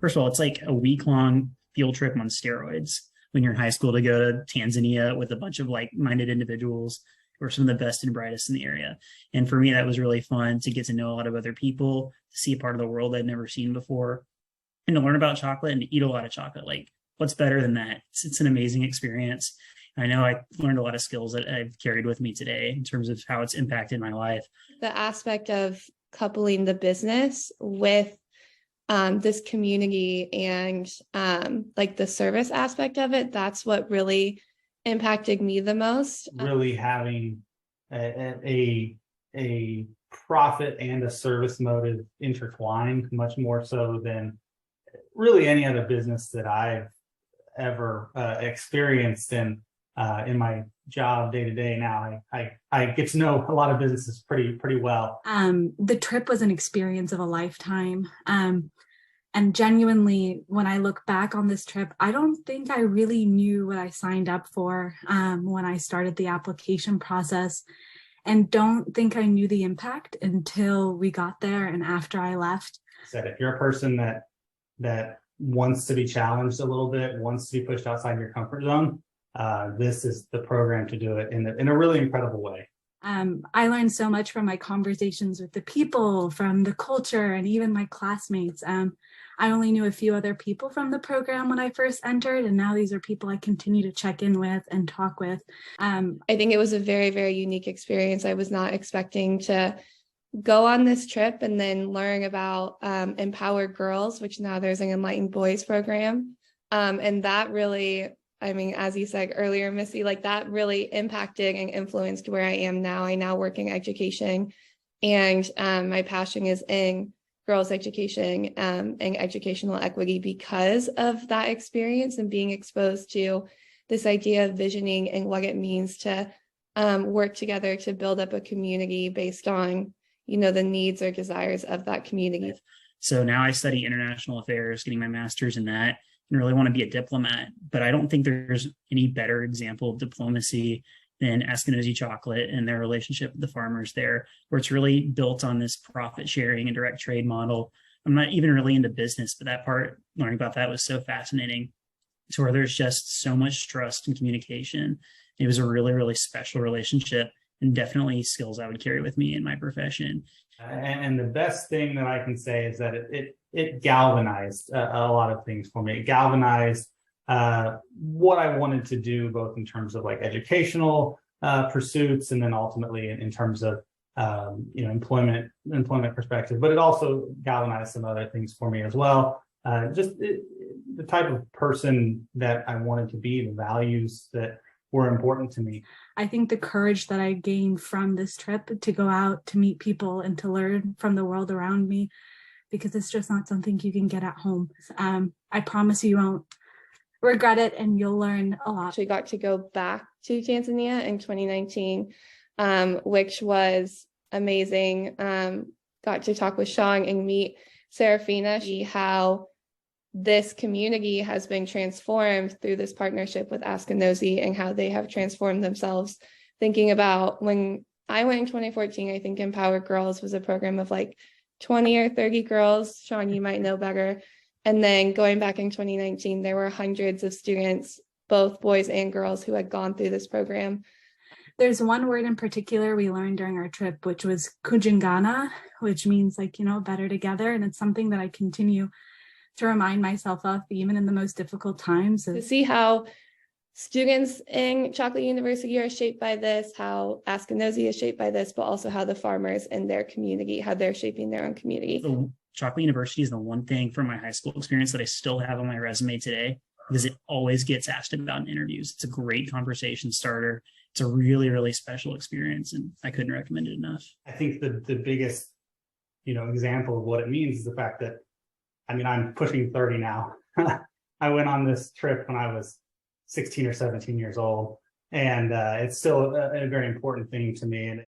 First of all, it's like a week long field trip on steroids when you're in high school to go to Tanzania with a bunch of like minded individuals who are some of the best and brightest in the area. And for me, that was really fun to get to know a lot of other people, to see a part of the world I'd never seen before, and to learn about chocolate and to eat a lot of chocolate. Like, what's better than that? It's an amazing experience. I know I learned a lot of skills that I've carried with me today in terms of how it's impacted my life. The aspect of coupling the business with this community and like the service aspect of it, that's what really impacted me the most. Really having a profit and a service motive intertwined much more so than really any other business that I've ever experienced in my job day to day. Now I get to know a lot of businesses pretty well. The trip was an experience of a lifetime. And genuinely, when I look back on this trip, I don't think I really knew what I signed up for when I started the application process, and don't think I knew the impact until we got there and after I left. Said if you're a person that wants to be challenged a little bit, wants to be pushed outside your comfort zone, this is the program to do it in a really incredible way. I learned so much from my conversations with the people, from the culture, and even my classmates. I only knew a few other people from the program when I first entered, and now these are people I continue to check in with and talk with. I think it was a very, very unique experience. I was not expecting to go on this trip and then learn about Empowered Girls, which now there's an Enlightened Boys program. And that really, I mean, as you said earlier, Missy, like that really impacted and influenced where I am now. I now work in education, and my passion is in girls' education and educational equity because of that experience and being exposed to this idea of visioning and what it means to work together to build up a community based on, you know, the needs or desires of that community. So now I study international affairs, getting my master's in that, and really want to be a diplomat. But I don't think there's any better example of diplomacy than Eskinosi Chocolate and their relationship with the farmers there, where it's really built on this profit sharing and direct trade model. I'm not even really into business, but that part, learning about that was so fascinating. So where there's just so much trust and communication. It was a really, really special relationship, and definitely skills I would carry with me in my profession. And the best thing that I can say is that it galvanized a lot of things for me. It galvanized what I wanted to do, both in terms of like educational pursuits, and then ultimately in terms of employment perspective. But it also galvanized some other things for me as well. The type of person that I wanted to be, the values that were important to me. I think the courage that I gained from this trip to go out to meet people and to learn from the world around me, because it's just not something you can get at home. I promise you won't regret it, and you'll learn a lot. We got to go back to Tanzania in 2019, which was amazing. Got to talk with Sean and meet Serafina, see how this community has been transformed through this partnership with Eskinosi and how they have transformed themselves. Thinking about when I went in 2014, I think Empowered Girls was a program of like 20 or 30 girls. Sean, you might know better. And then going back in 2019, there were hundreds of students, both boys and girls, who had gone through this program. There's one word in particular we learned during our trip, which was kujingana, which means like, better together. And it's something that I continue to remind myself of, even in the most difficult times. To see how students in Chocolate University are shaped by this, how Eskinosi is shaped by this, but also how the farmers in their community, how they're shaping their own community. The Chocolate University is the one thing from my high school experience that I still have on my resume today, because it always gets asked about in interviews. It's a great conversation starter. It's a really, really special experience, and I couldn't recommend it enough. I think the biggest, example of what it means is the fact that, I'm pushing 30 now. I went on this trip when I was 16 or 17 years old, and it's still a very important thing to me. And